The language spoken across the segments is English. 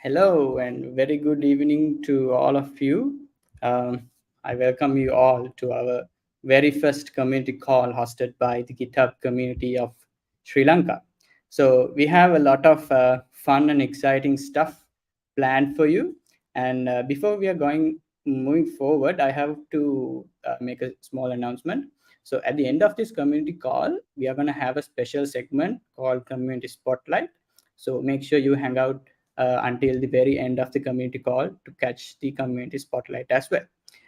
Hello and very good evening to all of you. I welcome you all to our very first community call hosted by the GitHub community of Sri Lanka. So, we have a lot of fun and exciting stuff planned for you. And before we are moving forward, I have to make a small announcement. So, at the end of this community call, we are going to have a special segment called Community Spotlight. So, make sure you hang out until the very end of the community call to catch the community spotlight as well.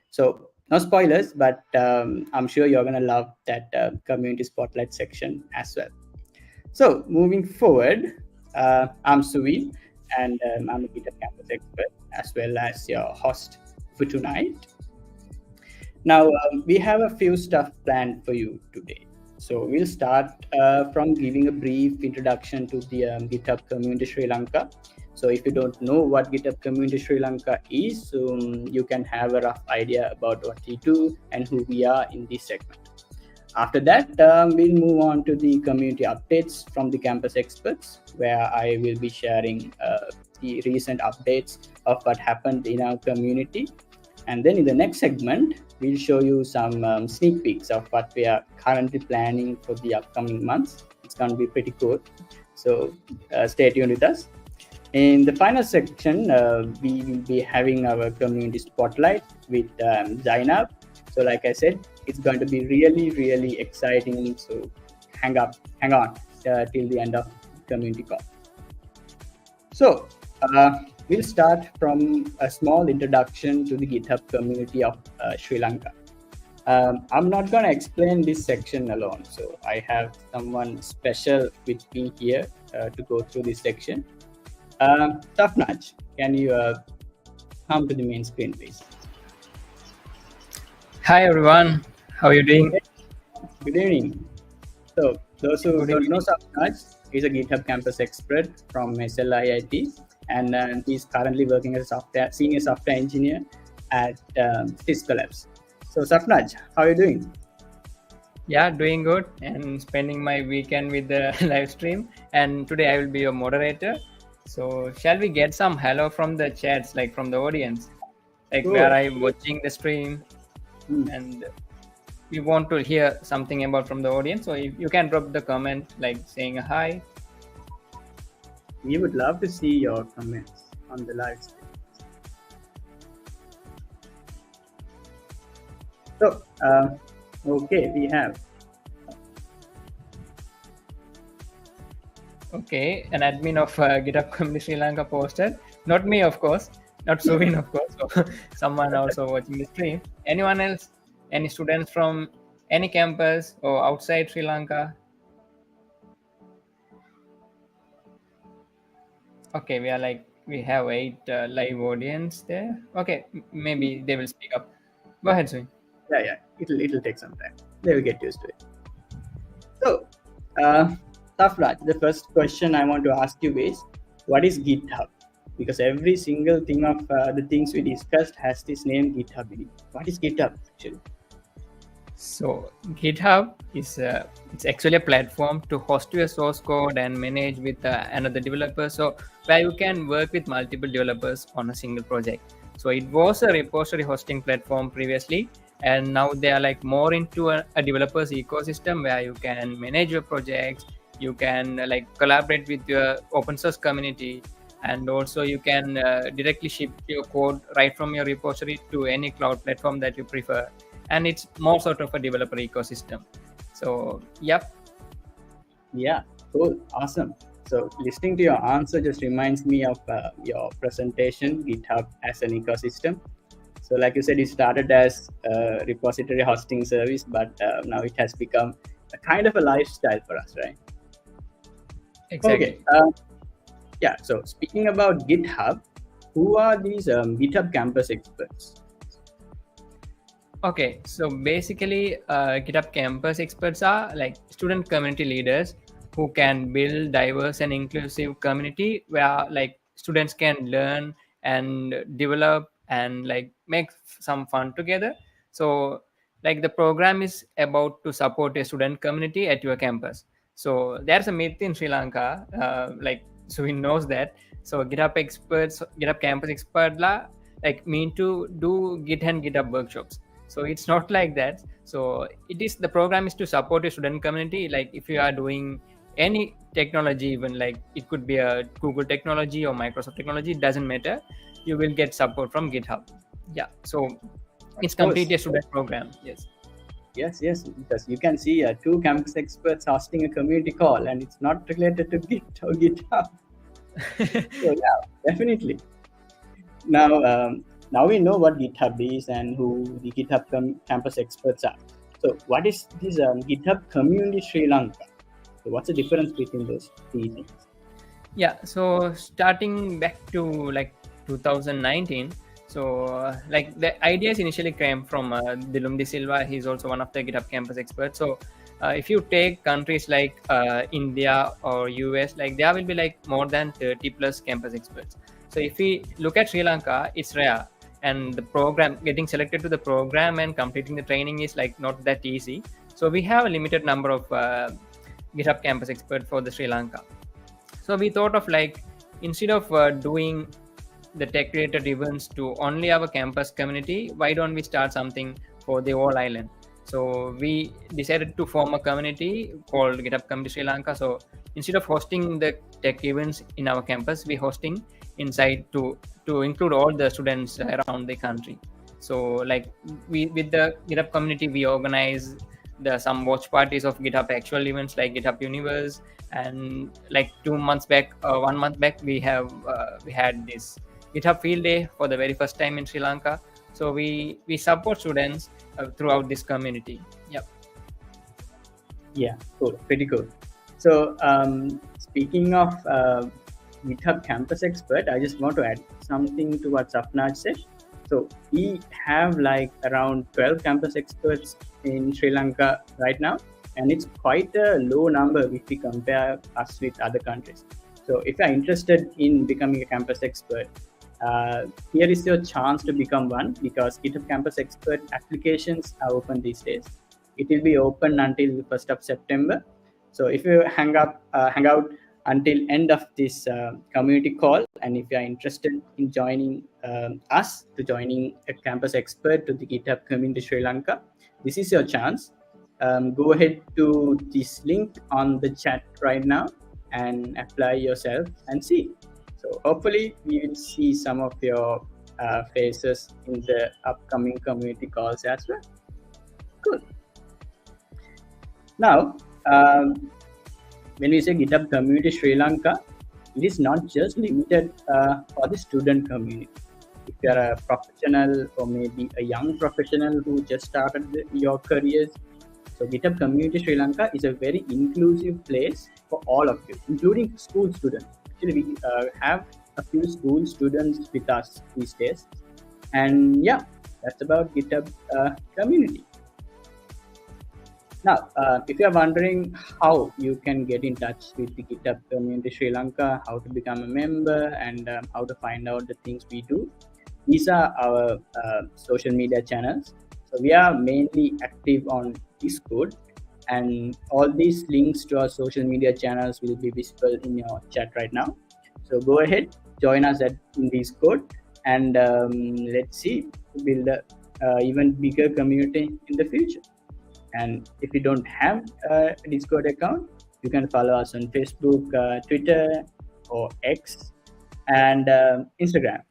So, no spoilers, but I'm sure you're going to love that community spotlight section as well. So, moving forward, I'm Suvi, and I'm a GitHub campus expert as well as your host for tonight. Now, we have a few stuff planned for you today. So we'll start from giving a brief introduction to the GitHub community Sri Lanka. So if you don't know what GitHub community Sri Lanka is, you can have a rough idea about what we do and who we are in this segment. After that, we'll move on to the community updates from the campus experts, where I will be sharing the recent updates of what happened in our community. And then in the next segment, we'll show you some sneak peeks of what we are currently planning for the upcoming months. It's going to be pretty cool. So stay tuned with us. In the final section, we will be having our community spotlight with Zainab. So like I said, it's going to be really, really exciting. So hang on till the end of the community call. So we'll start from a small introduction to the GitHub community of Sri Lanka. I'm not going to explain this section alone. So I have someone special with me here to go through this section. Tafnaj, can you come to the main screen, please? Hi, everyone. How are you doing? Good evening. So those who don't know Tafnaj, he's a GitHub campus expert from SLIIT. And he's currently working as a senior software engineer at Cisco Labs. So, Safnaj, how are you doing? Yeah, doing good and spending my weekend with the live stream. And today I will be your moderator. So, shall we get some hello from the chats, like from the audience, like Cool. where I'm watching the stream, and we want to hear something about from the audience. So, if you can drop the comment, like saying a hi. We would love to see your comments on the live stream. So, okay, we have. Okay, an admin of GitHub Community Sri Lanka posted. Not me, of course. Not Suvin, of course. So someone also watching the stream. Anyone else? Any students from any campus or outside Sri Lanka? Okay, we have 8 live audience there. Okay, maybe they will speak up. Go ahead, Suvin. Yeah, it'll take some time. They will get used to it. So, Tafraj, the first question I want to ask you is, what is GitHub? Because every single thing of the things we discussed has this name GitHub in it. What is GitHub actually? So GitHub is it's actually a platform to host your source code and manage with another developer. So where you can work with multiple developers on a single project. So it was a repository hosting platform previously, and now they are like more into a developer's ecosystem where you can manage your projects, you can like collaborate with your open source community, and also you can directly ship your code right from your repository to any cloud platform that you prefer. And it's more sort of a developer ecosystem. So yep. Yeah, cool, awesome. So listening to your answer just reminds me of your presentation, GitHub as an ecosystem. So like you said, it started as a repository hosting service, but now it has become a kind of a lifestyle for us, right? Exactly. Okay. Yeah, so speaking about GitHub, who are these GitHub campus experts? Okay, so basically GitHub campus experts are like student community leaders who can build diverse and inclusive community where like students can learn and develop and like make some fun together. So like the program is about to support a student community at your campus. So there's a myth in Sri Lanka, like so he knows that. So GitHub campus expert la like mean to do Git and GitHub workshops. So it's not like that. So it is, the program is to support a student community. Like if you are doing any technology, even like it could be a Google technology or Microsoft technology, it doesn't matter, you will get support from GitHub. Yeah, so it's Of course. completely a student program. Yes. Yes, because you can see two campus experts hosting a community call, and it's not related to Git or GitHub. So yeah, definitely. Now we know what GitHub is and who the GitHub campus experts are. So what is this GitHub community Sri Lanka? So what's the difference between those three things? Yeah, so starting back to like 2019, so like the ideas initially came from Dilum De Silva. He's also one of the GitHub campus experts. So if you take countries like India or US, like there will be like more than 30 plus campus experts. So if we look at Sri Lanka, it's rare, and the program, getting selected to the program and completing the training is like not that easy. So we have a limited number of GitHub campus experts for the Sri Lanka. So we thought of like, instead of doing the tech related events to only our campus community, why don't we start something for the whole island? So we decided to form a community called GitHub Community Sri Lanka. So instead of hosting the tech events in our campus, we're hosting inside to include all the students around the country. So like we, with the GitHub community, we organize some watch parties of GitHub actual events like GitHub Universe, and like 2 months back, 1 month back, we had this GitHub Field Day for the very first time in Sri Lanka. So we support students throughout this community. Yep. Yeah, cool, pretty cool. So speaking of GitHub campus expert, I just want to add something to what Sapnaj said. So we have like around 12 campus experts in Sri Lanka right now, and it's quite a low number if we compare us with other countries. So if you're interested in becoming a campus expert, here is your chance to become one, because GitHub campus expert applications are open these days. It will be open until the 1st of September. So if you hang out until end of this community call, and if you are interested in joining us to joining a campus expert to the GitHub community Sri Lanka, this is your chance. Go ahead to this link on the chat right now and apply yourself and see. So hopefully we will see some of your faces in the upcoming community calls as well. Cool. Now, when we say GitHub community Sri Lanka, it is not just limited for the student community. If you are a professional or maybe a young professional who just started your careers, so GitHub community Sri Lanka is a very inclusive place for all of you, including school students. Actually, we have a few school students with us these days. And yeah, that's about GitHub community. Now, if you're wondering how you can get in touch with the GitHub community Sri Lanka, how to become a member, and how to find out the things we do, these are our social media channels. So we are mainly active on Discord, and all these links to our social media channels will be visible in your chat right now. So go ahead, join us in Discord, and let's see, build a even bigger community in the future. And if you don't have a Discord account, you can follow us on Facebook, Twitter, or X, and Instagram.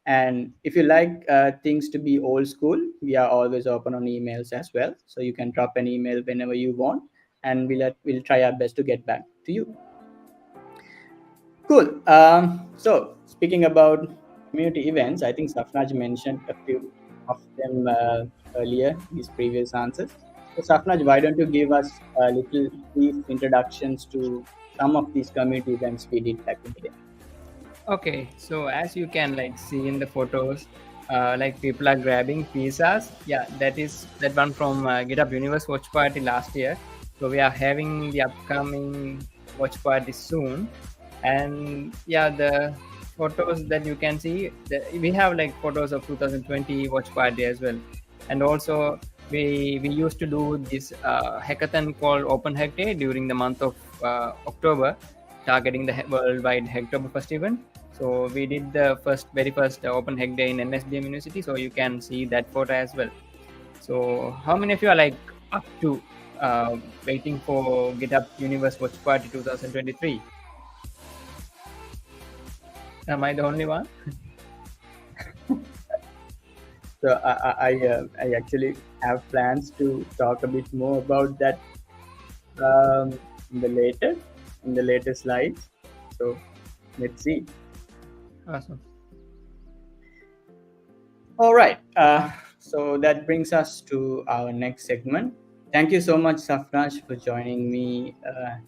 And if you like things to be old school, we are always open on emails as well. So you can drop an email whenever you want, and we'll try our best to get back to you. Cool. So speaking about community events, I think Safnaj mentioned a few of them earlier in his previous answers. So Safnaj, why don't you give us a little brief introductions to some of these community events we did back in the day? Okay, so as you can like see in the photos, like people are grabbing pizzas. Yeah, that one from GitHub Universe watch party last year. So we are having the upcoming watch party soon, and yeah, the photos that you can see, we have like photos of 2020 watch party as well, and also we used to do this hackathon called Open Hack Day during the month of October. targeting the worldwide Hacktoberfest event. So we did the very first open hack day in NSBM University. So you can see that photo as well. So how many of you are like up to waiting for GitHub Universe Watch Party 2023? Am I the only one? So I actually have plans to talk a bit more about that um, in the later slides. So let's see. Awesome. All right. So that brings us to our next segment. Thank you so much, Safraj, for joining me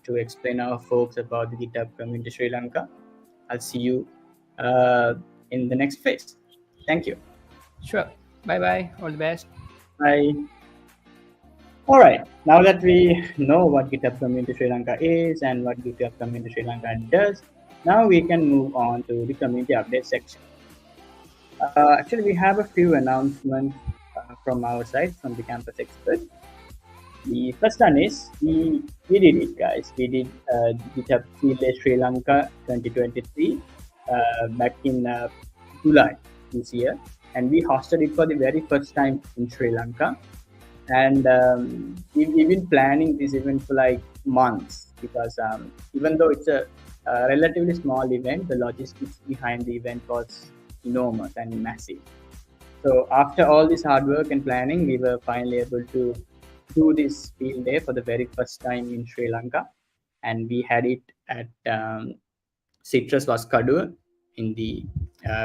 to explain our folks about the GitHub community Sri Lanka. I'll see you uh, in the next phase. Thank you. Sure. Bye bye. All the best. Bye. All right. Now that we know what GitHub Community Sri Lanka is and what GitHub Community Sri Lanka does, now we can move on to the community update section. Actually, we have a few announcements from our side, from the campus experts. The first one is we did it, guys. We did GitHub Field Day Sri Lanka 2023 back in July this year, and we hosted it for the very first time in Sri Lanka. And we've been planning this event for like months because even though it's a relatively small event, the logistics behind the event was enormous and massive. So after all this hard work and planning, we were finally able to do this field day for the very first time in Sri Lanka, and we had it at Citrus Vaskadua in the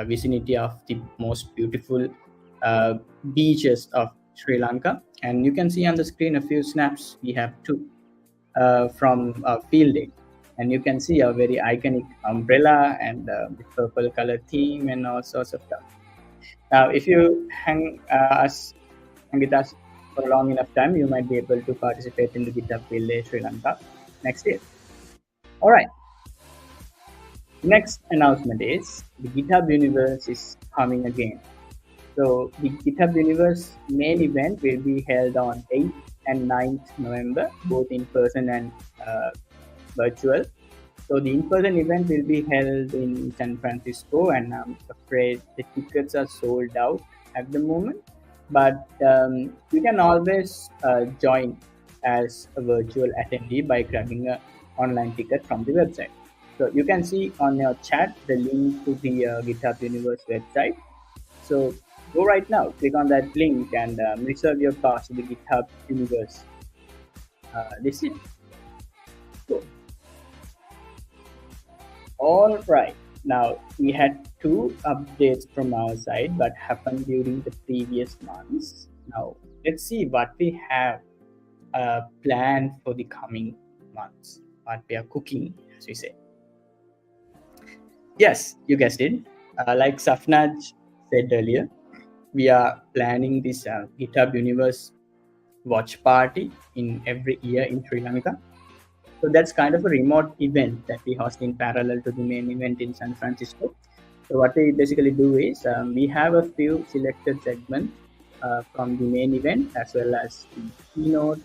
vicinity of the most beautiful beaches of Sri Lanka. And you can see on the screen a few snaps. We have two from field day, and you can see a very iconic umbrella and the purple color theme and all sorts of stuff. Now, if you hang with us for a long enough time, you might be able to participate in the GitHub Field Day Sri Lanka next year. All right. Next announcement is the GitHub Universe is coming again. So the GitHub Universe main event will be held on 8th and 9th November, both in person and virtual. So the in-person event will be held in San Francisco, and I'm afraid the tickets are sold out at the moment. But you can always join as a virtual attendee by grabbing an online ticket from the website. So you can see on your chat the link to the GitHub Universe website. So go right now, click on that link and reserve your pass to the GitHub Universe. This is cool. All right. Now we had two updates from our side, but happened during the previous months. Now let's see what we have planned for the coming months. What we are cooking, as we say. Yes, you guessed it. Like Safnaj said earlier, we are planning this GitHub Universe watch party in every year in Sri Lanka. So that's kind of a remote event that we host in parallel to the main event in San Francisco. So what we basically do is we have a few selected segments from the main event as well as the keynote.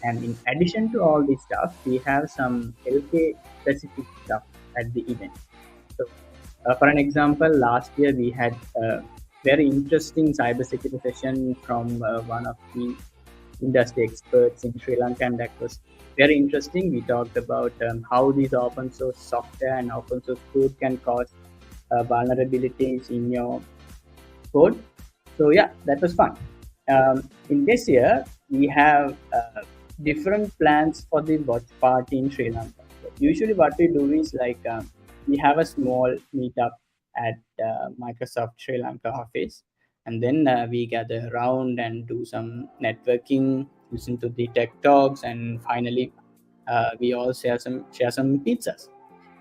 And in addition to all this stuff, we have some LK specific stuff at the event. So for an example, last year we had a very interesting cybersecurity session from one of the industry experts in Sri Lanka, and that was very interesting. We talked about how these open source software and open source code can cause vulnerabilities in your code. So yeah, that was fun. In this year, we have different plans for the watch party in Sri Lanka. So usually what we do is like we have a small meetup at Microsoft Sri Lanka office, and then we gather around and do some networking, listen to the tech talks, and finally we all share some pizzas.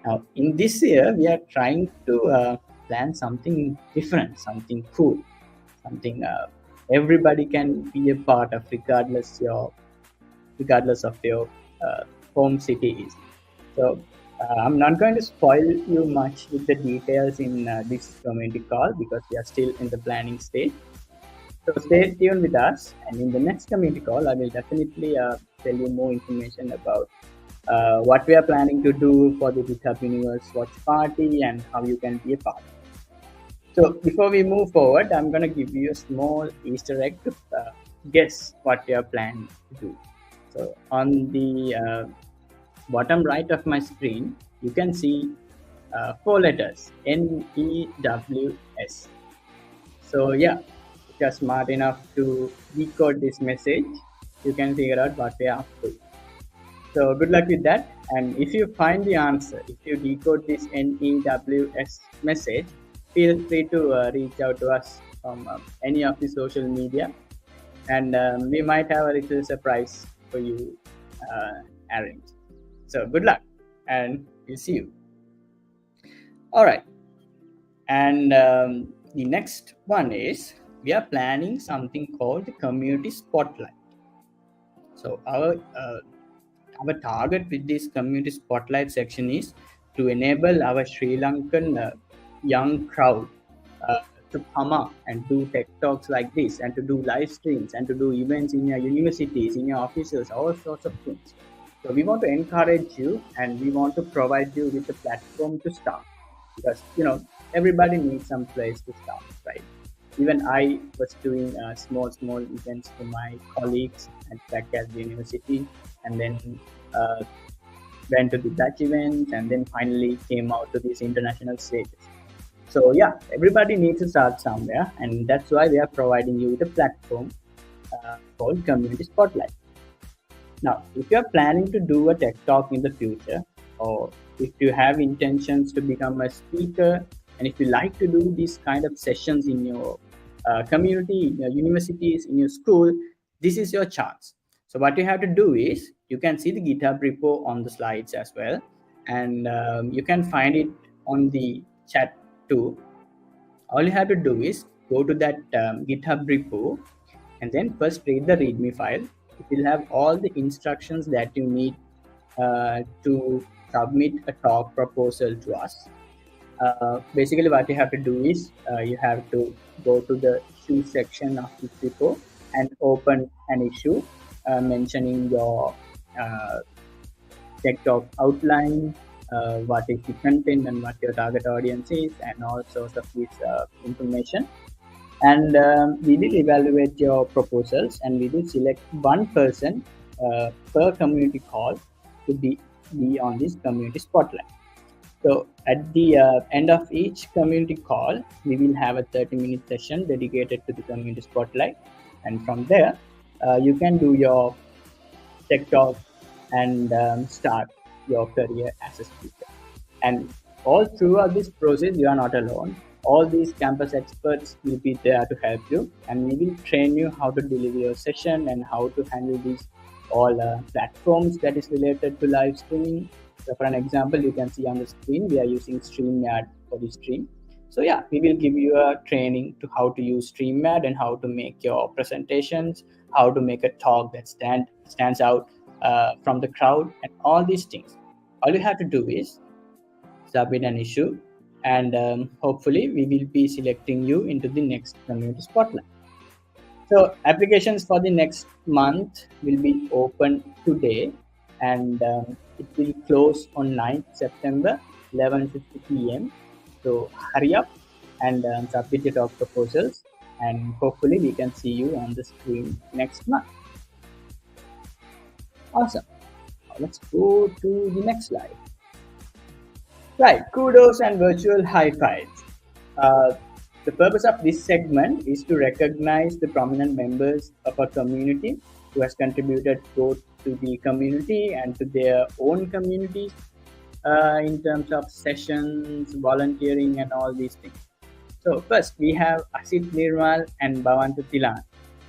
Now in this year we are trying to plan something different, something cool, something everybody can be a part of regardless of your home city is. So I'm not going to spoil you much with the details in this community call because we are still in the planning stage. So stay tuned with us, and in the next community call, I will definitely tell you more information about what we are planning to do for the GitHub Universe Watch Party, and how you can be a part. So before we move forward, I'm going to give you a small Easter egg to guess what we are planning to do. So on the bottom right of my screen, you can see four letters, NEWS. So yeah, if you're smart enough to decode this message, you can figure out what we are up to. So good luck with that. And if you find the answer, if you decode this NEWS message, feel free to reach out to us from any of the social media, and we might have a little surprise for you arranged. So good luck, and we'll see you. All right. And the next one is, we are planning something called the Community Spotlight. So our target with this Community Spotlight section is to enable our Sri Lankan young crowd to come up and do tech talks like this, and to do live streams, and to do events in your universities, in your offices, all sorts of things. So we want to encourage you, and we want to provide you with a platform to start, because everybody needs some place to start, right? Even I was doing small events for my colleagues back at the university, and then went to the Dutch events, and then finally came out to these international stages. So yeah, everybody needs to start somewhere, and that's why we are providing you with a platform called Community Spotlight. Now, if you are planning to do a tech talk in the future, or if you have intentions to become a speaker, and if you like to do these kind of sessions in your community, in your universities, in your school, this is your chance. So what you have to do is, you can see the GitHub repo on the slides as well, and you can find it on the chat too. All you have to do is go to that GitHub repo, and then first read the README file. It will have all the instructions that you need to submit a talk proposal to us. Basically, what you have to do is, you have to go to the issue section of this repo and open an issue mentioning your tech talk outline, what is the content, and what your target audience is, and all sorts of this information. And we will evaluate your proposals, and we will select one person per community call to be on this Community Spotlight. So at the end of each community call, we will have a 30-minute session dedicated to the Community Spotlight. And from there, you can do your tech talk and start your career as a speaker. And all throughout this process, you are not alone. All these campus experts will be there to help you, and we will train you how to deliver your session and how to handle these all platforms that is related to live streaming. So for an example, you can see on the screen, we are using StreamYard for the stream. So yeah, we will give you a training to how to use StreamYard, and how to make your presentations, how to make a talk that stands out from the crowd, and all these things. All you have to do is submit an issue, and hopefully we will be selecting you into the next Community Spotlight. So applications for the next month will be open today, and it will close on 9th September, 11:50 p.m. So hurry up and submit your talk proposals, and hopefully we can see you on the screen next month. Awesome. Now let's go to the next slide. Right, kudos and virtual high fives. The purpose of this segment is to recognize the prominent members of our community who has contributed both to the community and to their own communities in terms of sessions, volunteering, and all these things. So first, we have Asit Nirmal and Bhavanta Tilan.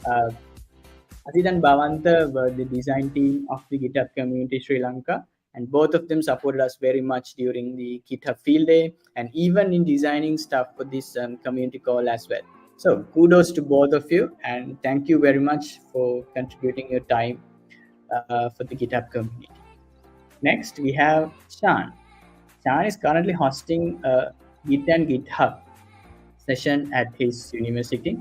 Asit and Bhavanta were the design team of the GitHub community Sri Lanka, and both of them supported us very much during the GitHub field day, and even in designing stuff for this community call as well. So kudos to both of you, and thank you very much for contributing your time for the GitHub community. Next, we have Shan. Shan is currently hosting a Git and GitHub session at his university,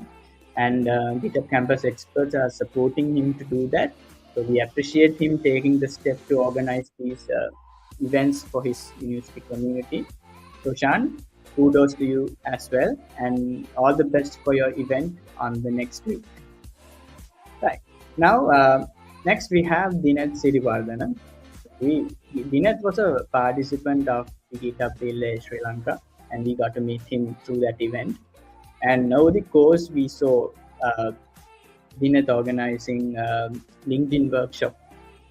and GitHub campus experts are supporting him to do that. So we appreciate him taking the step to organize these events for his university community. So Shan, kudos to you as well, and all the best for your event on the next week. Right. Now, next we have Dinat Sirivardhana. Dinat was a participant of the GitHub Relay Sri Lanka, and we got to meet him through that event. And over the course, we saw Dinat organizing LinkedIn workshop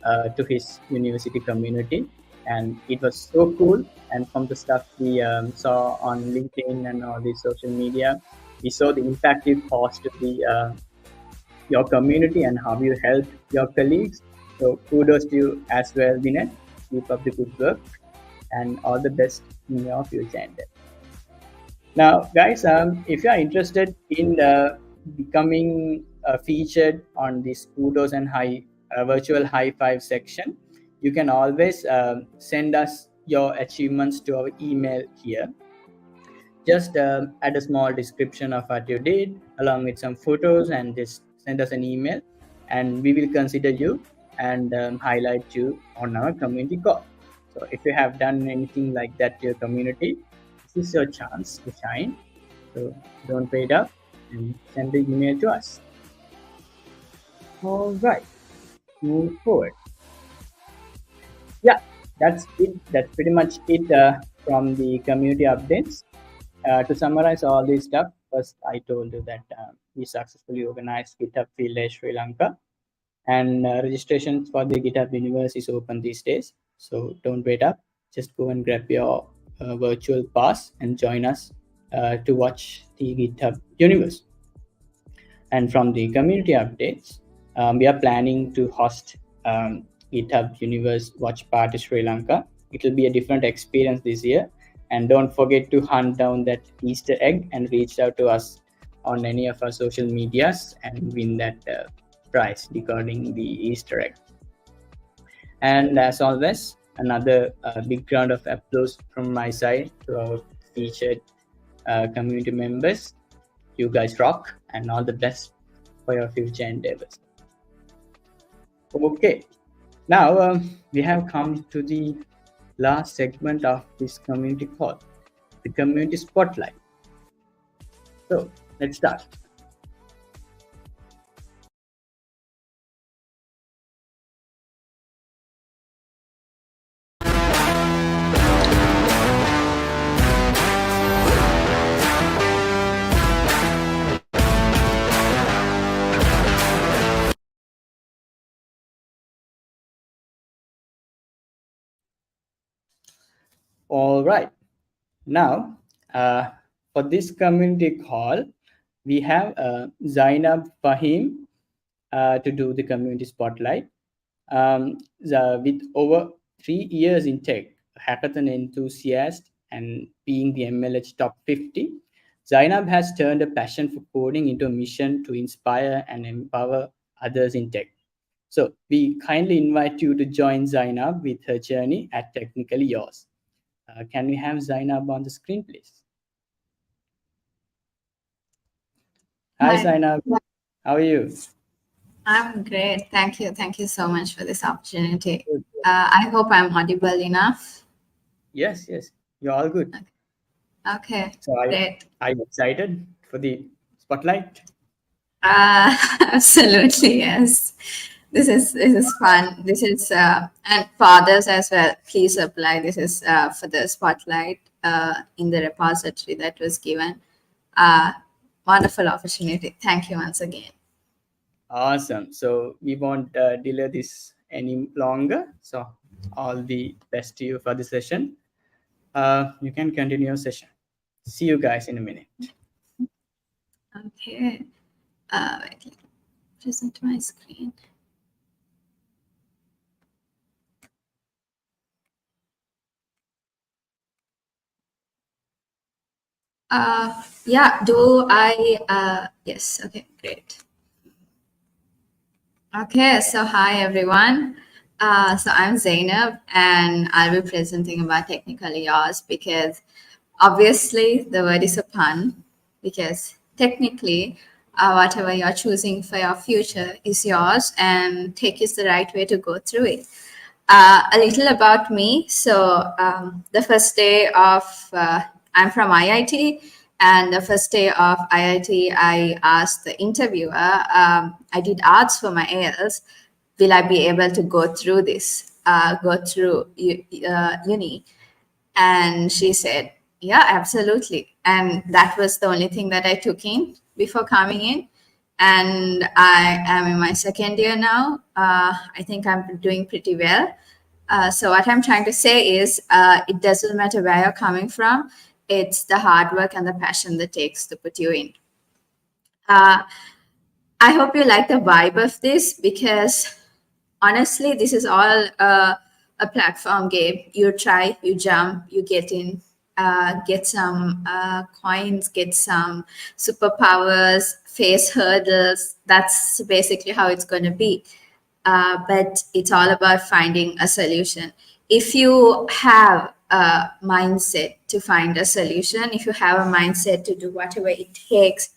to his university community, and it was so cool. And from the stuff we saw on LinkedIn and all the social media, we saw the impact it caused to the your community and how you help your colleagues. So kudos to you as well, Dinat. Keep up the good work and all the best in your future endeavors. Now, guys, if you are interested in becoming featured on this kudos and high virtual high five section, you can always send us your achievements to our email here. Just add a small description of what you did along with some photos and just send us an email, and we will consider you and highlight you on our community call. So if you have done anything like that to your community, this is your chance to shine. So don't wait up and send the email to us. All right, move forward. Yeah, that's it. That's pretty much it from the community updates. To summarize all this stuff, first I told you that we successfully organized GitHub Field Day Sri Lanka, and registrations for the GitHub Universe is open these days. So don't wait up. Just go and grab your virtual pass and join us to watch the GitHub Universe. And from the community updates, we are planning to host GitHub Universe Watch Party Sri Lanka. It will be a different experience this year. And don't forget to hunt down that Easter egg and reach out to us on any of our social medias and win that prize regarding the Easter egg. And as always, another big round of applause from my side to our featured community members. You guys rock, and all the best for your future endeavors. Okay, now we have come to the last segment of this community call, the community spotlight. So let's start. All right. Now, for this community call, we have Zainab Fahim to do the community spotlight. With over 3 years in tech, a hackathon enthusiast, and being the MLH top 50, Zainab has turned a passion for coding into a mission to inspire and empower others in tech. So we kindly invite you to join Zainab with her journey at Technically Yours. Can we have Zainab on the screen, please? Hi, Hi, Zainab. How are you? I'm great. Thank you. Thank you so much for this opportunity. Good. I hope I'm audible enough. Yes, yes. You're all good. Okay, So great. are you excited for the spotlight? Absolutely, yes. This is fun. This is and for others as well. Please apply. This is for the spotlight in the repository that was given. Uh, Wonderful opportunity. Thank you once again. Awesome. So we won't delay this any longer. So all the best to you for the session. You can continue your session. See you guys in a minute. Okay. Wait, let me present my screen. Yeah, do I, yes, okay, great. Okay, so hi everyone. So I'm Zainab and I'll be presenting about Technically Yours because obviously the word is a pun because technically whatever you're choosing for your future is yours, and tech is the right way to go through it. A little about me. So the first day of, I'm from IIT, and the first day of IIT, I asked the interviewer, I did arts for my ALs, will I be able to go through this, go through uni? And she said, yeah, absolutely. And that was the only thing that I took in before coming in. And I am in my second year now. I think I'm doing pretty well. So what I'm trying to say is, it doesn't matter where you're coming from. It's the hard work and the passion that takes to put you in. I hope you like the vibe of this, because honestly, this is all a platform game. You try, you jump, you get in, get some coins, get some superpowers, face hurdles. That's basically how it's going to be. But it's all about finding a solution. If you have a mindset to find a solution, if you have a mindset to do whatever it takes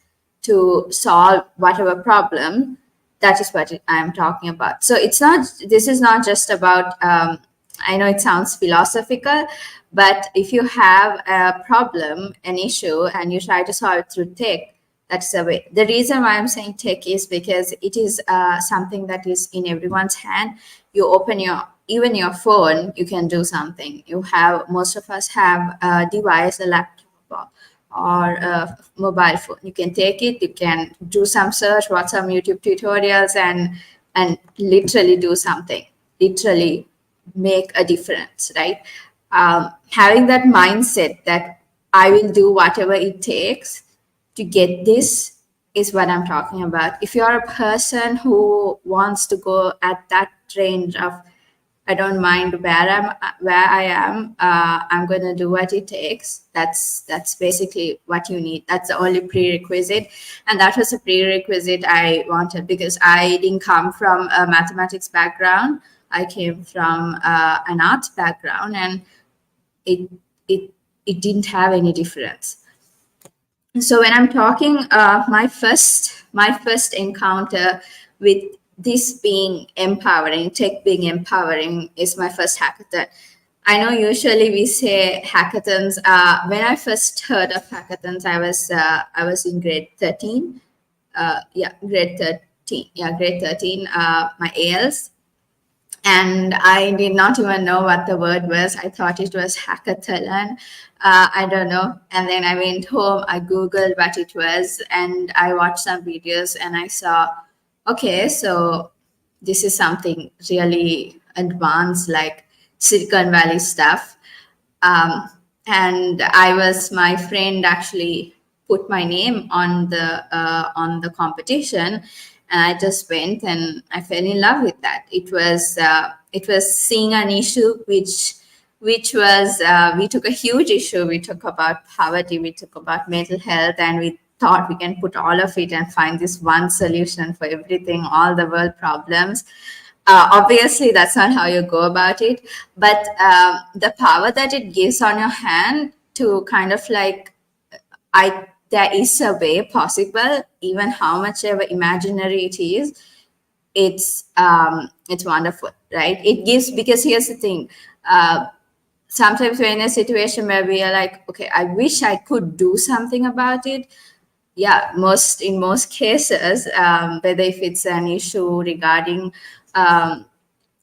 to solve whatever problem, that is what I'm talking about. So this is not just about, I know it sounds philosophical, but if you have a problem, an issue, and you try to solve it through tech, that's the way. The reason why I'm saying tech is because it is something that is in everyone's hand. You open even your phone, you can do something. Most of us have a device, a laptop, or a mobile phone. You can take it, you can do some search, watch some YouTube tutorials, and literally do something, literally make a difference, right? Having that mindset that I will do whatever it takes to get this is what I'm talking about. If you're a person who wants to go at that range of, I don't mind where I am. I'm going to do what it takes. That's basically what you need. That's the only prerequisite, and that was a prerequisite I wanted, because I didn't come from a mathematics background. I came from an arts background, and it didn't have any difference. So when I'm talking, my first encounter with this being empowering, tech being empowering, is my first hackathon. I know usually we say hackathons. When I first heard of hackathons, I was in grade 13. Grade 13. Yeah, grade 13. My ALs. And I did not even know what the word was. I thought it was hackathon. I don't know. And then I went home, I Googled what it was, and I watched some videos, and I saw, okay, so this is something really advanced, like Silicon Valley stuff. And my friend actually put my name on the competition, and I just went, and I fell in love with that. It was seeing an issue which was, we took a huge issue. We took about poverty, we took about mental health, and we thought we can put all of it and find this one solution for everything, all the world problems. Obviously, that's not how you go about it, but the power that it gives on your hand to kind of like, there is a way possible, even how much ever imaginary it is, it's wonderful, right? It gives, because here's the thing, sometimes we're in a situation where we are like, okay, I wish I could do something about it. Yeah, in most cases, whether if it's an issue regarding,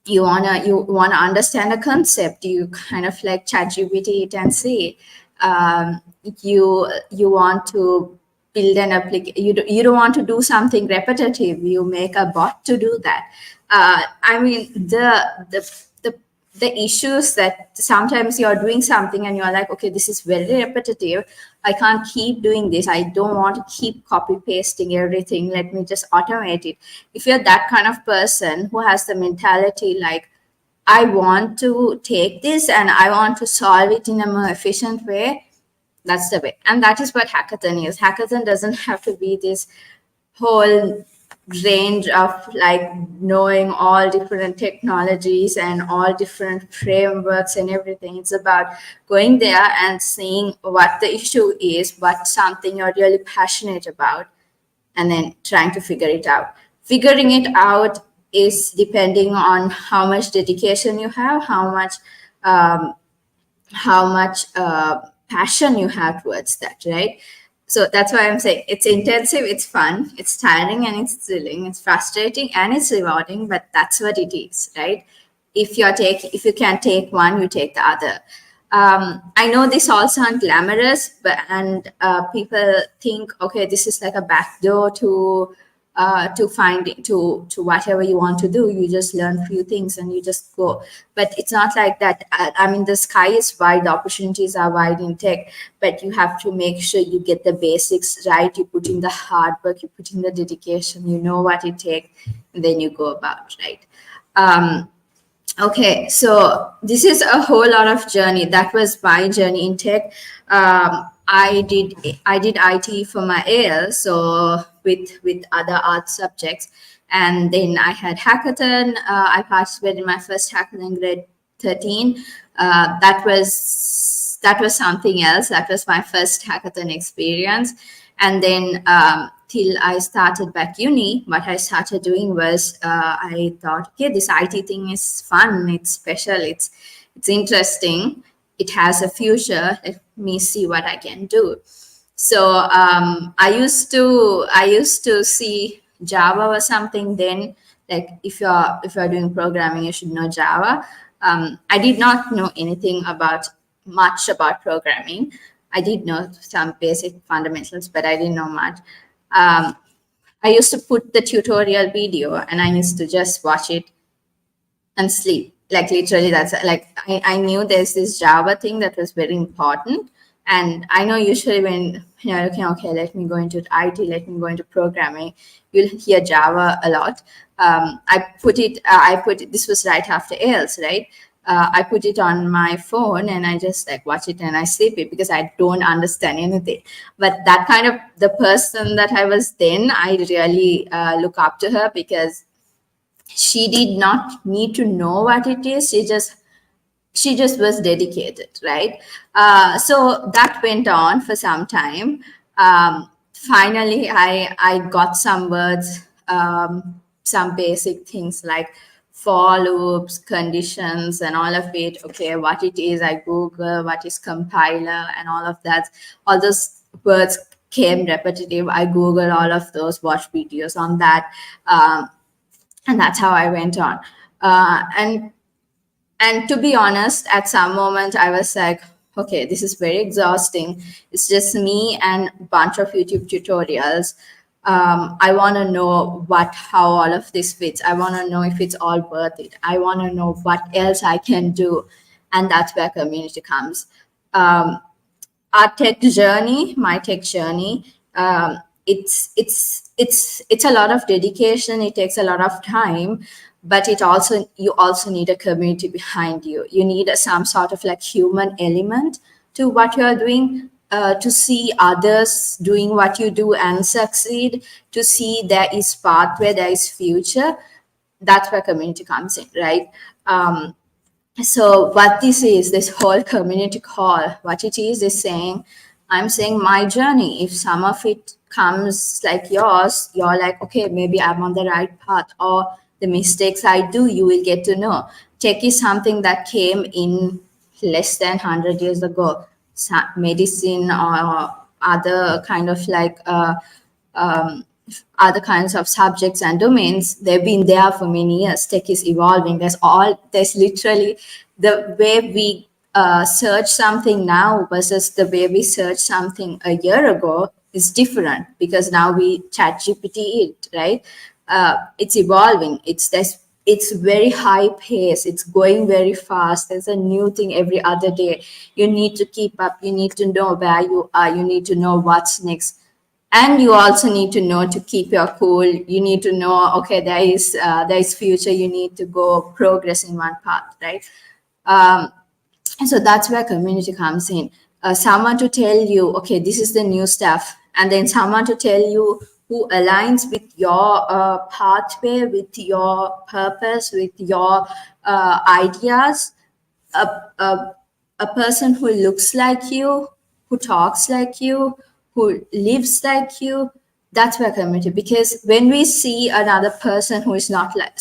you wanna understand a concept, you kind of like ChatGPT it and see. You want to build an application. You don't want to do something repetitive. You make a bot to do that. I mean, the issues that sometimes you're doing something and you're like, okay, this is very repetitive. I can't keep doing this. I don't want to keep copy pasting everything. Let me just automate it. If you're that kind of person who has the mentality like, I want to take this and I want to solve it in a more efficient way, that's the way. And that is what hackathon is. Hackathon doesn't have to be this whole range of like knowing all different technologies and all different frameworks and everything. It's about going there and seeing what the issue is, what something you're really passionate about, and then trying to figure it out. Figuring it out is depending on how much dedication you have, um, how much passion you have towards that, right? So that's why I'm saying it's intensive, it's fun, it's tiring, and it's thrilling, it's frustrating, and it's rewarding, but that's what it is, right? If you can take one, you take the other. I know this all sounds glamorous, but people think, okay, this is like a backdoor to whatever you want to do. You just learn few things and you just go. But it's not like that. I mean, the sky is wide, the opportunities are wide in tech, but you have to make sure you get the basics right. You put in the hard work, you put in the dedication, you know what it takes, and then you go about, right? Okay, so this is a whole lot of journey. That was my journey in tech. I did IT for my AL, so with other art subjects, and then I had hackathon. I participated in my first hackathon in grade 13. That was something else. That was my first hackathon experience, and then till I started back uni, what I started doing was I thought, okay, this IT thing is fun, it's special, it's interesting, it has a future. Let me see what I can do. So I used to see Java or something then. Like if you're doing programming, you should know Java. I did not know anything much about programming. I did know some basic fundamentals, but I didn't know much. I used to put the tutorial video and I used to just watch it and sleep. Like literally, that's like I knew there's this Java thing that was very important. And I know usually when you're looking, okay, let me go into IT, let me go into programming, you'll hear Java a lot. This was right after ALS, right? I put it on my phone and I just like watch it and I sleep it because I don't understand anything. But that kind of the person that I was then, I really look up to her because she did not need to know what it is. She just was dedicated, right? So that went on for some time. Finally, I got some words, some basic things like for loops, conditions, and all of it. Okay, what it is, I Google what is compiler and all of that. All those words came repetitive. I Googled all of those, watched videos on that, and that's how I went on. And to be honest, at some moment I was like, okay, this is very exhausting. It's just me and a bunch of YouTube tutorials. I want to know how all of this fits. I want to know if it's all worth it. I want to know what else I can do. And that's where community comes. Our tech journey, my tech journey, it's a lot of dedication. It takes a lot of time, but you also need a community behind you. You need some sort of like human element to what you are doing, to see others doing what you do and succeed, to see there is pathway, there is future. That's where community comes in, right? So what this whole community call, what it is saying, I'm saying my journey. If some of it comes like yours, you're like, okay, maybe I'm on the right path, or the mistakes I do, you will get to know. Tech is something that came in less than 100 years ago. Medicine or other kind of like other kinds of subjects and domains, they've been there for many years. Tech is evolving. There's literally the way we search something now versus the way we search something a year ago is different, because now we chat GPT it, right? It's evolving. It's very high pace. It's going very fast. There's a new thing every other day. You need to keep up. You need to know where you are. You need to know what's next. And you also need to know to keep your cool. You need to know, okay, there is future. You need to go progress in one path, right? So that's where community comes in. Someone to tell you, okay, this is the new stuff, and then someone to tell you who aligns with your pathway, with your purpose, with your ideas. A person who looks like you, who talks like you, who lives like you, That's where community, because when we see another person who is not like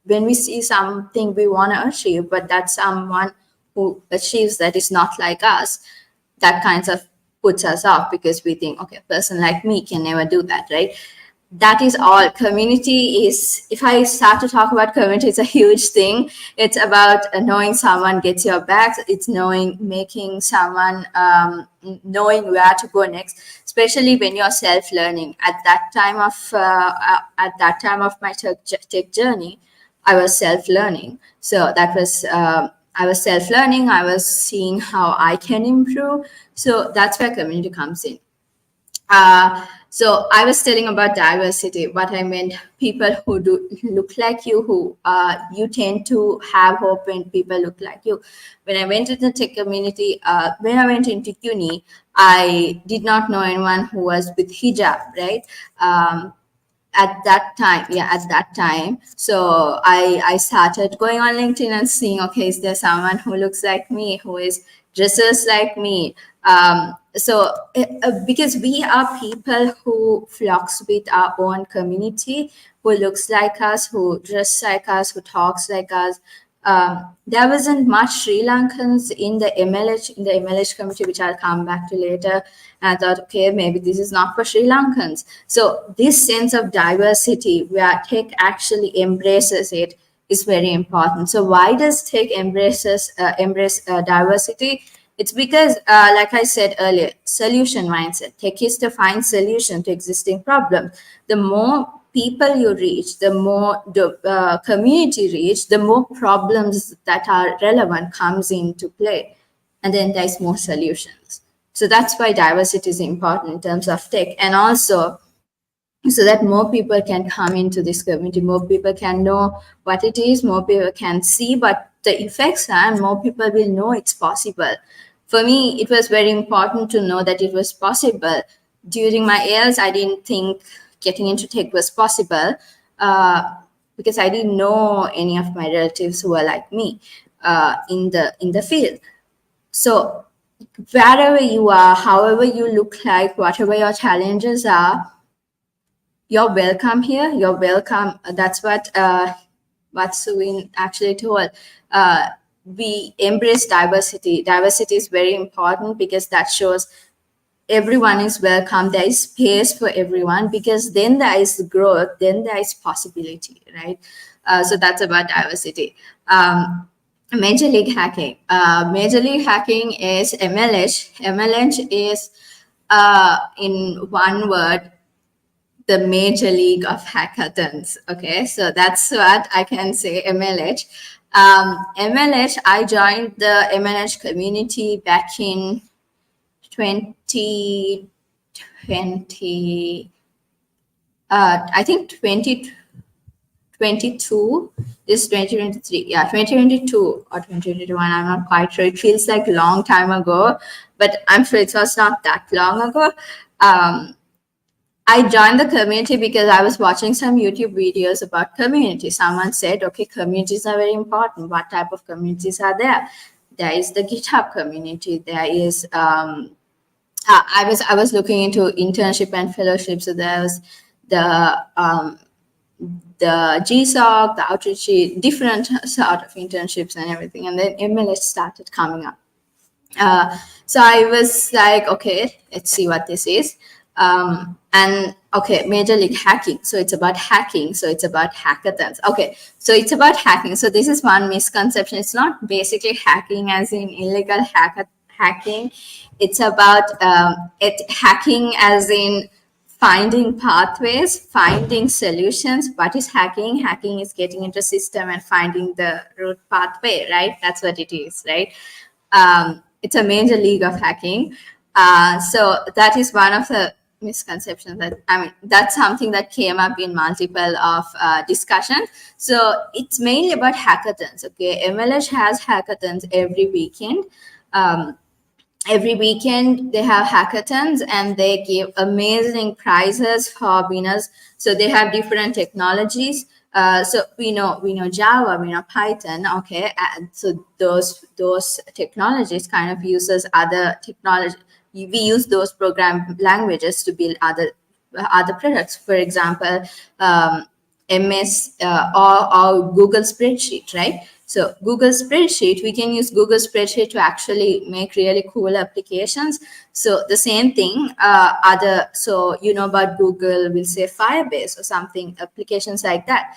when we see something we want to achieve, but that someone who achieves that is not like us, that kind of puts us off, because we think, okay, a person like me can never do that, right? That is all. Community is, if I start to talk about community, it's a huge thing. It's about knowing someone gets your back. It's making someone, knowing where to go next, especially when you're self-learning. At that time of my tech journey, I was self-learning. So that was, I was self-learning. I was seeing how I can improve. So that's where community comes in. So I was telling about diversity. What I meant, people who do look like you, who you tend to have hope when people look like you. When I went into the tech community, when I went into uni, I did not know anyone who was with hijab, right? At that time, so I started going on LinkedIn and seeing, okay, is there someone who looks like me, who is dresses like me? Because we are people who flocks with our own community, who looks like us, who dress like us, who talks like us. There wasn't much Sri Lankans in the MLH community, which I'll come back to later. And I thought, okay, maybe this is not for Sri Lankans. So this sense of diversity, where tech actually embraces it, is very important. So why does tech embrace diversity? It's because, like I said earlier, solution mindset. Tech is to find solution to existing problems. The more people you reach, the more the community reach, the more problems that are relevant comes into play, and then there's more solutions. So that's why diversity is important in terms of tech, and also so that more people can come into this community, more people can know what it is, more people can see what the effects are, and more people will know it's possible. For me, it was very important to know that it was possible. During my years, I didn't think getting into tech was possible, because I didn't know any of my relatives who were like me in the field. So wherever you are, however you look like, whatever your challenges are, you're welcome here. You're welcome. That's what Suvin actually told. We embrace diversity. Diversity is very important, because that shows everyone is welcome. There is space for everyone, because then there is growth, then there is possibility, right? So that's about diversity. Major League Hacking. Major League Hacking is MLH. MLH is, in one word, the major league of hackathons. Okay, so that's what I can say. MLH. MLH, I joined the MLH community back in 2020. I think 2022 is 2023. Yeah, 2022 or 2021. I'm not quite sure. It feels like a long time ago, but I'm sure it was not that long ago. I joined the community because I was watching some YouTube videos about community. Someone said, okay, communities are very important. What type of communities are there? There is the GitHub community. There is, I was looking into internship and fellowship. So there was the GSOC, the outreach, different sort of internships and everything. And then MLS started coming up. So I was like, okay, let's see what this is. And okay, Major League Hacking. So it's about hacking. So it's about hackathons. Okay, so it's about hacking. So this is one misconception. It's not basically hacking as in illegal hacking. It's about hacking as in finding pathways, finding solutions. What is hacking? Hacking is getting into a system and finding the root pathway, right? That's what it is, right? It's a major league of hacking. So that is one of the misconceptions that's something that came up in multiple of discussions. So it's mainly about hackathons. Okay, MLH has hackathons every weekend. Every weekend they have hackathons, and they give amazing prizes for winners. So they have different technologies. So we know Java, we know Python. Okay, and so those technologies kind of uses other technology. We use those program languages to build other other products. For example, MS or Google Spreadsheet, right? So Google Spreadsheet, we can use Google Spreadsheet to actually make really cool applications. So the same thing, so you know about Google, we'll say Firebase or something, applications like that.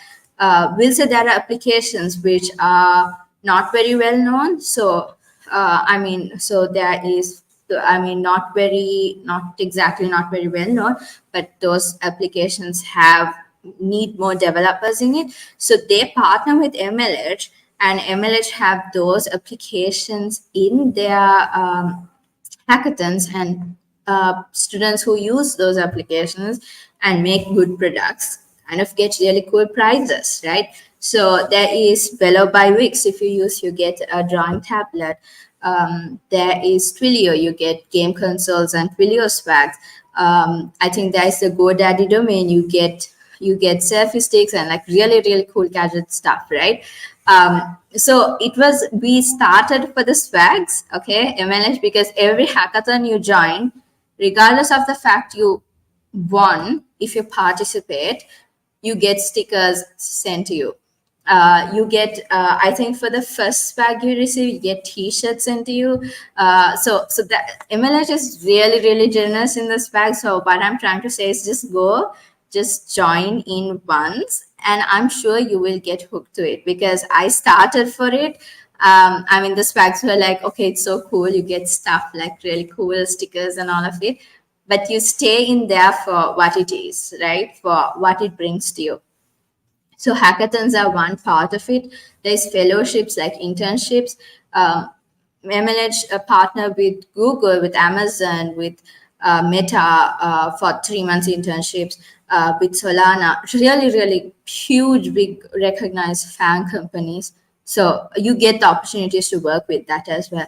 We'll say there are applications which are not very well known. So so there is, not exactly not very well known, but those applications need more developers in it. So they partner with MLH, and MLH have those applications in their hackathons, and students who use those applications and make good products kind of get really cool prizes, right? So there is Velo by Wix. If you use, you get a drawing tablet. There is Twilio, you get game consoles and Twilio swags. I think there is the GoDaddy domain, you get selfie sticks and like really, really cool gadget stuff, right? So we started for the swags, okay, MLH, because every hackathon you join, regardless of the fact you won, if you participate, you get stickers sent to you. You get, I think for the first swag you receive, you get t-shirts sent to you. So that MLH is really, really generous in the swag. So what I'm trying to say is just join in once, and I'm sure you will get hooked to it, because I started for it. The swags were like, okay, it's so cool. You get stuff like really cool stickers and all of it, but you stay in there for what it is, right? For what it brings to you. So hackathons are one part of it. There's fellowships like internships. MLH partner with Google, with Amazon, with Meta for 3 months internships, with Solana. Really, really huge, big recognized fan companies. So you get the opportunities to work with that as well.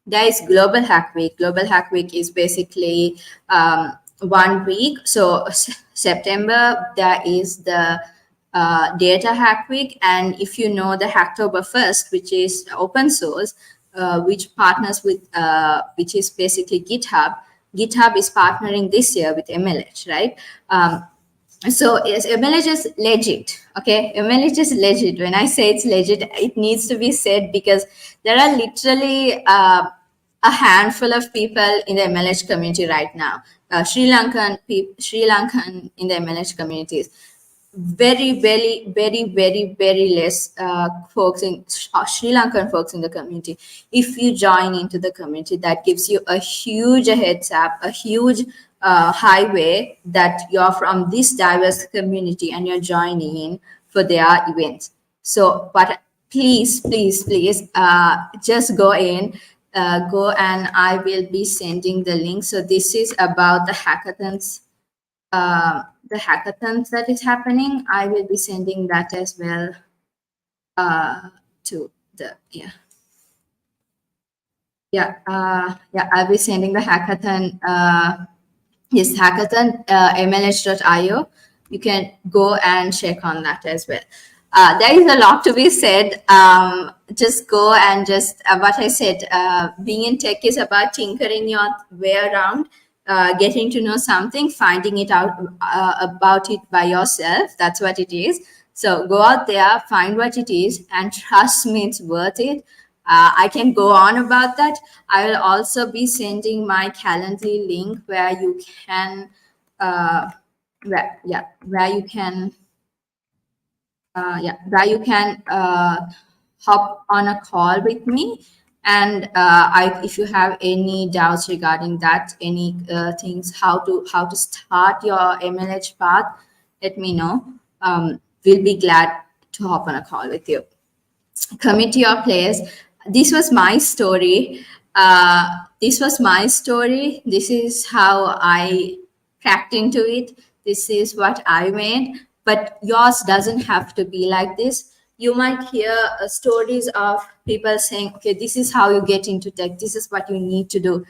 There is Global Hack Week. Global Hack Week is basically 1 week. So September, there is the Data Hack Week, and if you know the Hacktober 1st, which is open source, which partners with, which is basically GitHub. GitHub is partnering this year with MLH, right? So yes, MLH is legit. Okay, MLH is legit. When I say it's legit, it needs to be said, because there are literally a handful of people in the MLH community right now. Sri Lankan in the MLH communities. Very, very, very, very, very less folks in Sri Lankan folks in the community. If you join into the community, that gives you a huge heads up, a huge highway that you're from this diverse community and you're joining in for their events. So, but please, please, please, just go in. Go, and I will be sending the link. So this is about the hackathons. The hackathons that is happening. I will be sending that as well to the I'll be sending the hackathon. Yes, hackathon mlh.io. You can go and check on that as well. There is a lot to be said. Just go and just what I said. Being in tech is about tinkering your way around. Getting to know something, finding it out about it by yourself. That's what it is. So go out there, find what it is, and trust me, it's worth it. I can go on about that. I will also be sending my Calendly link where you can, hop on a call with me. And if you have any doubts regarding that, any things, how to start your MLH path, let me know. We'll be glad to hop on a call with you. Commit to your place. This was my story. This is how I cracked into it. This is what I made. But yours doesn't have to be like this. You might hear stories of people saying, okay, this is how you get into tech. This is what you need to do.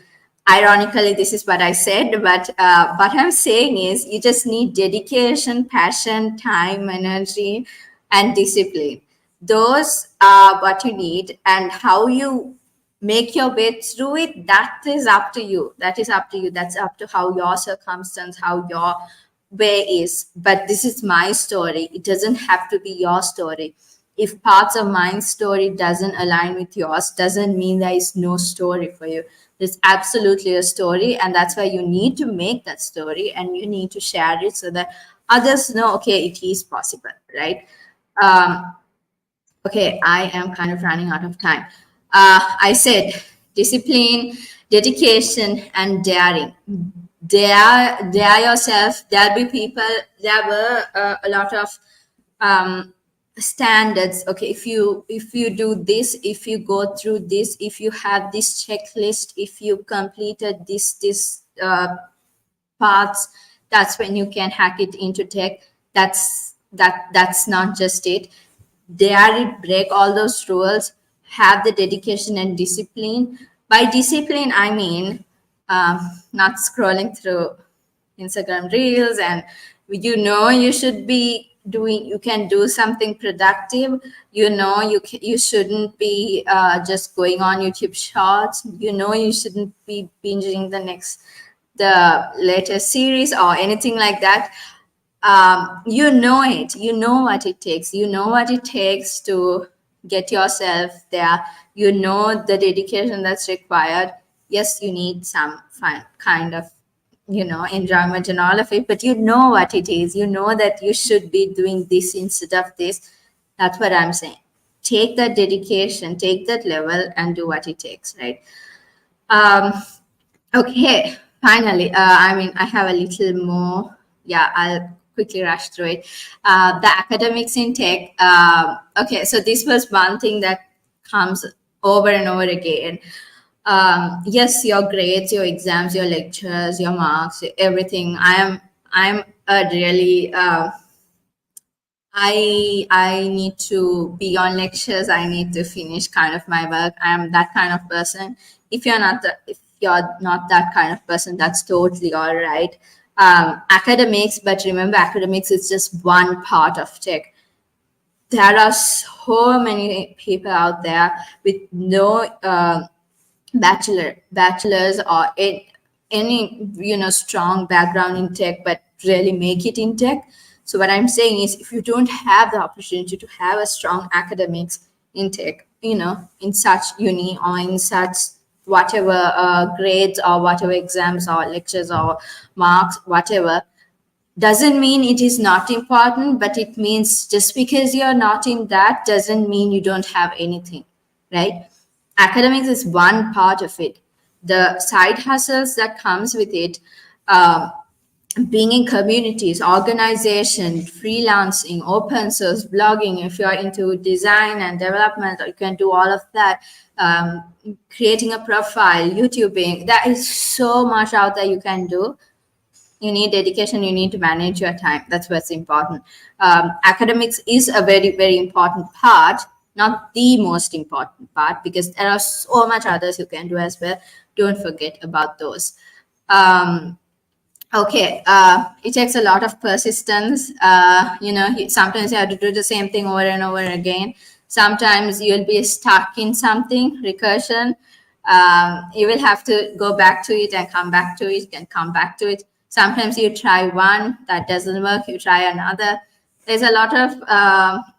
Ironically, this is what I said, but what I'm saying is you just need dedication, passion, time, energy, and discipline. Those are what you need, and how you make your way through it, that is up to you. That's up to how your circumstance, how your way is, but this is my story. It doesn't have to be your story. If parts of my story doesn't align with yours, doesn't mean there is no story for you. There's absolutely a story, and that's why you need to make that story and you need to share it so that others know, okay, it is possible, right? Okay, I am kind of running out of time. I said discipline, dedication, and daring. Dare yourself. There'll be people. There were a lot of standards. Okay, if you do this, if you go through this, if you have this checklist, if you completed this paths, that's when you can hack it into tech. That's not just it. Dare it, break all those rules, have the dedication and discipline. By discipline, I mean not scrolling through Instagram reels, and you should be doing, you can do something productive. You shouldn't be just going on YouTube shorts. You shouldn't be binging the latest series or anything like that. You know what it takes. You know what it takes to get yourself there. You know the dedication that's required. Yes, you need some kind of enjoyment and all of it, but you know what it is. You know that you should be doing this instead of this. That's what I'm saying. Take that dedication, take that level, and do what it takes, right? Okay, finally, I have a little more. Yeah, I'll quickly rush through it. The academics in tech. Okay, so this was one thing that comes over and over again. Yes, your grades, your exams, your lectures, your marks, everything. I'm a really I need to be on lectures. I need to finish kind of my work. I'm that kind of person. If you're not that kind of person, that's totally all right. Academics, but remember, academics is just one part of tech. There are so many people out there with no bachelors or any strong background in tech, but really make it in tech. So what I'm saying is, if you don't have the opportunity to have a strong academics in tech, in such uni or in such whatever grades or whatever exams or lectures or marks, whatever, doesn't mean it is not important, but it means just because you're not in that doesn't mean you don't have anything, right? Academics is one part of it. The side hustles that comes with it, being in communities, organization, freelancing, open source, blogging. If you're into design and development, you can do all of that. Creating a profile, YouTubing. There is so much out there you can do. You need dedication. You need to manage your time. That's what's important. Academics is a very, very important part, not the most important part, because there are so much others you can do as well. Don't forget about those. Okay, it takes a lot of persistence. Sometimes you have to do the same thing over and over again. Sometimes you'll be stuck in something, recursion. You will have to go back to it and come back to it and come back to it. Sometimes you try one, that doesn't work, you try another. There's a lot of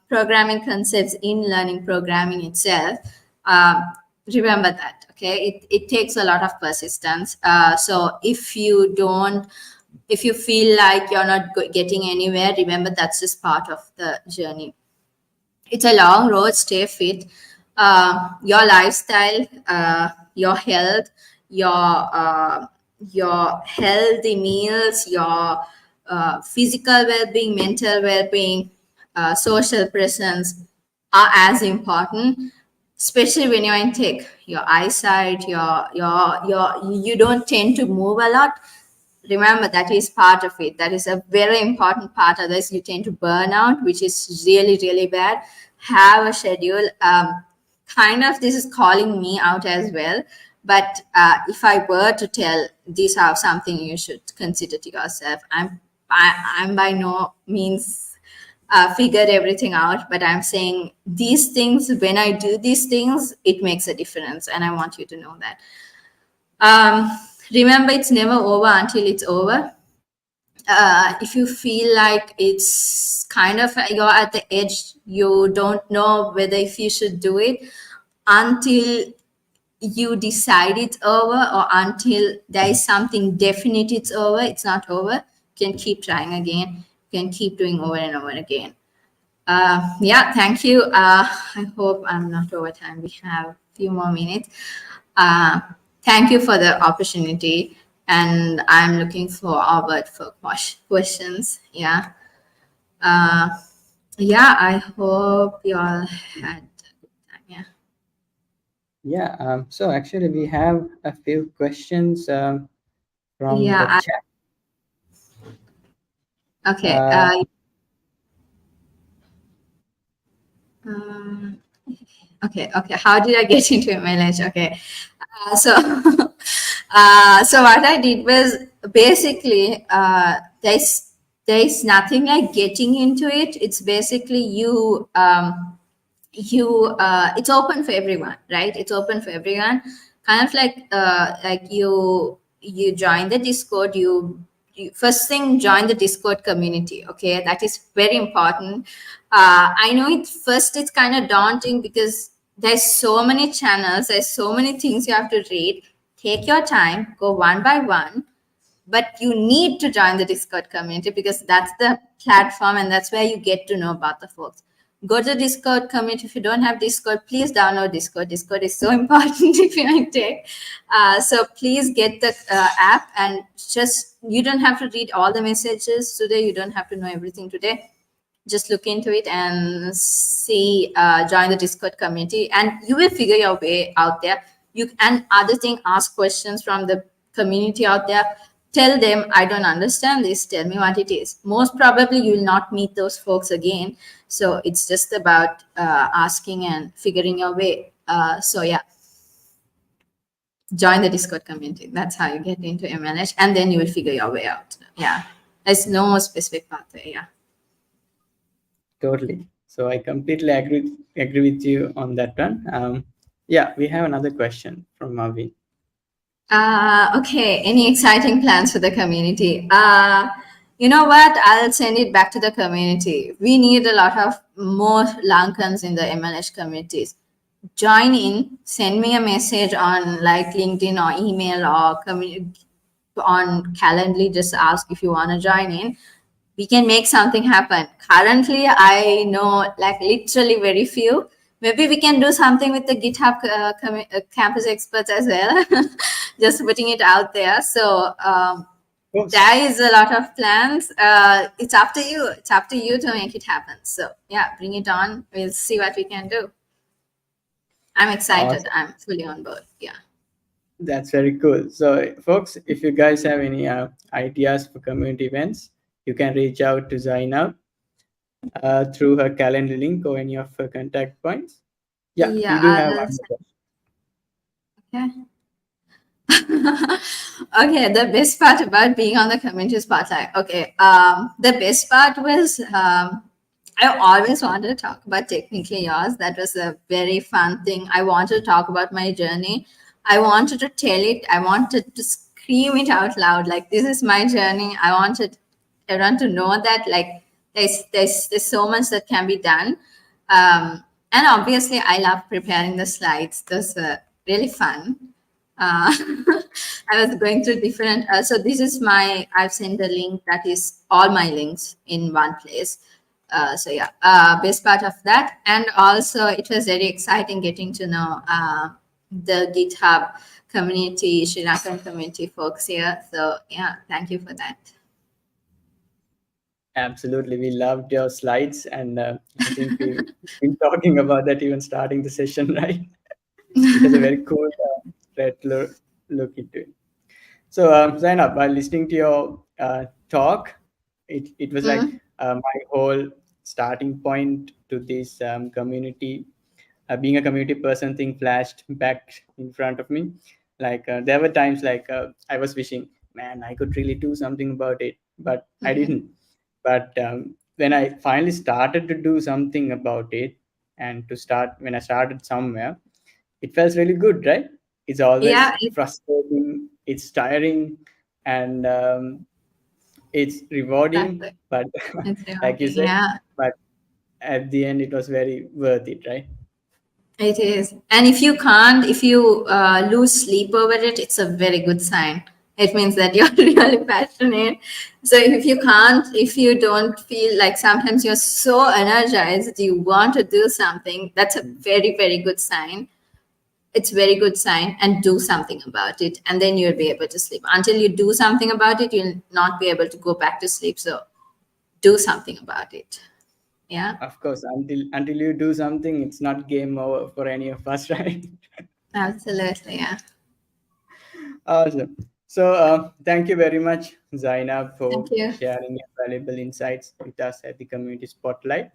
programming concepts in learning programming itself. Remember that, okay? It takes a lot of persistence. So if you feel like you're not getting anywhere, remember that's just part of the journey. It's a long road. Stay fit. Your lifestyle, your health, your healthy meals, your physical well-being, mental well-being, social presence are as important, especially when you're in tech. Your eyesight, you don't tend to move a lot. Remember, that is part of it. That is a very important part. Otherwise, you tend to burn out, which is really, really bad. Have a schedule. Kind of, this is calling me out as well. But if I were to tell, these are something you should consider to yourself. I'm by no means figured everything out, but I'm saying these things, when I do these things, it makes a difference. And I want you to know that. Remember, it's never over until it's over. if you feel like it's kind of you're at the edge, you don't know whether if you should do it until you decide it's over, or until there is something definite it's over, it's not over, you can keep trying again, you can keep doing over and over again. Yeah, thank you. I hope I'm not over time. We have a few more minutes. Thank you for the opportunity, and I'm looking forward for questions. Yeah. Yeah, I hope you all had a good time. Yeah. Yeah. So actually, we have a few questions from the Yeah. chat. Okay. Uh, Um, okay. Okay. How did I get into MLH? Okay. So, so what I did was basically there's nothing like getting into it. It's basically it's open for everyone, right? It's open for everyone, kind of like you join the Discord. You first thing, join the Discord community. Okay, that is very important. I know it's kind of daunting because there's so many channels, there's so many things you have to read. Take your time, go one by one, but you need to join the Discord community because that's the platform and that's where you get to know about the folks. Go to the Discord community. If you don't have Discord, please download Discord. Discord is so important if you're in tech. So please get the app, and just you don't have to read all the messages today. You don't have to know everything today. Just look into it and see, join the Discord community, and you will figure your way out there. You and other thing, ask questions from the community out there. Tell them, I don't understand this, tell me what it is. Most probably you will not meet those folks again, so it's just about asking and figuring your way. So yeah, join the Discord community. That's how you get into MLH, and then you will figure your way out. Yeah, there's no specific pathway. Yeah. Totally. So I completely agree with you on that one. Yeah, we have another question from Mavi. Okay. Any exciting plans for the community? You know what? I'll send it back to the community. We need a lot of more Lankans in the MLH communities. Join in. Send me a message on like LinkedIn or email or on Calendly. Just ask if you want to join in. We can make something happen. Currently, I know like literally very few. Maybe we can do something with the GitHub campus experts as well. Just putting it out there. So there is a lot of plans. It's up to you. It's up to you to make it happen. So yeah, bring it on. We'll see what we can do. I'm excited. Awesome. I'm fully on board. Yeah. That's very cool. So, folks, if you guys have any ideas for community events, you can reach out to Zainab through her calendar link or any of her contact points. Yeah, we do have one more. Okay. Okay, the best part about being on the community spotlight. Okay, the best part was I always wanted to talk about Technically Yours. That was a very fun thing. I wanted to talk about my journey. I wanted to tell it. I wanted to scream it out loud. Like, this is my journey. I wanted everyone to know that like there's so much that can be done. And obviously, I love preparing the slides. Those were really fun. I was going through different. So this is I've sent a link that is all my links in one place. So yeah, best part of that. And also it was very exciting getting to know the GitHub community, Sri Lankan community folks here. So yeah, thank you for that. Absolutely. We loved your slides. And I think we've been talking about that even starting the session, right? It was a very cool look into it. So, Zainab, while listening to your talk, it was like my whole starting point to this community, being a community person thing flashed back in front of me. Like there were times like I was wishing, man, I could really do something about it, but I didn't. But when I finally started to do something about it, and when I started somewhere, it feels really good, right? It's always Yeah, frustrating, it's tiring, and It's rewarding, Exactly. but It's like you rewarding. said, Yeah. but at the end, it was very worth it, right? It is. And if you lose sleep over it, it's a very good sign. It means that you're really passionate. So if you don't feel like sometimes you're so energized, you want to do something, that's a very, very good sign. It's very good sign, and do something about it. And then you'll be able to sleep. Until you do something about it, you'll not be able to go back to sleep. So do something about it. Yeah. Of course, until you do something, it's not game over for any of us, right? Absolutely. Yeah. Awesome. So, thank you very much, Zainab, for Thank you. sharing your valuable insights with us at the Community Spotlight.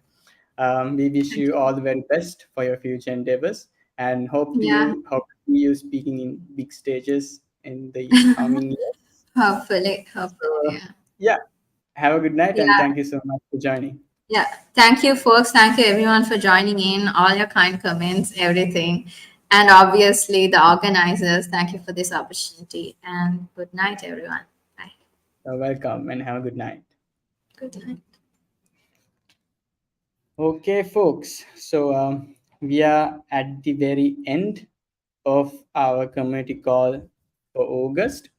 We wish Thank you you. all the very best for your future endeavors, and Yeah. hope to see you speaking in big stages in the coming years. Hopefully, So, yeah. yeah, have a good night, and Yeah, thank you so much for joining. yeah. Thank you, folks. Thank you, everyone, for joining in, all your kind comments, everything. And obviously, the organizers, thank you for this opportunity. And good night, everyone. Bye. You're welcome, and have a good night. Good night. Okay, folks. So we are at the very end of our community call for August.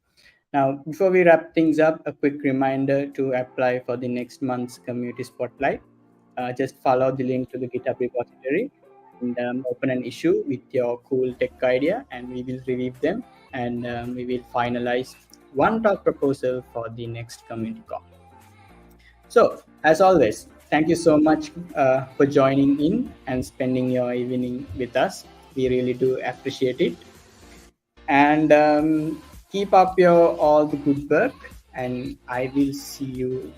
Now, before we wrap things up, a quick reminder to apply for the next month's community spotlight. Just follow the link to the GitHub repository and open an issue with your cool tech idea, and we will review them and we will finalize one talk proposal for the next community call. So, as always, thank you so much for joining in and spending your evening with us. We really do appreciate it. And keep up your all the good work. And I will see you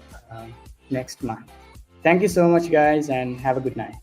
next month. Thank you so much, guys, and have a good night.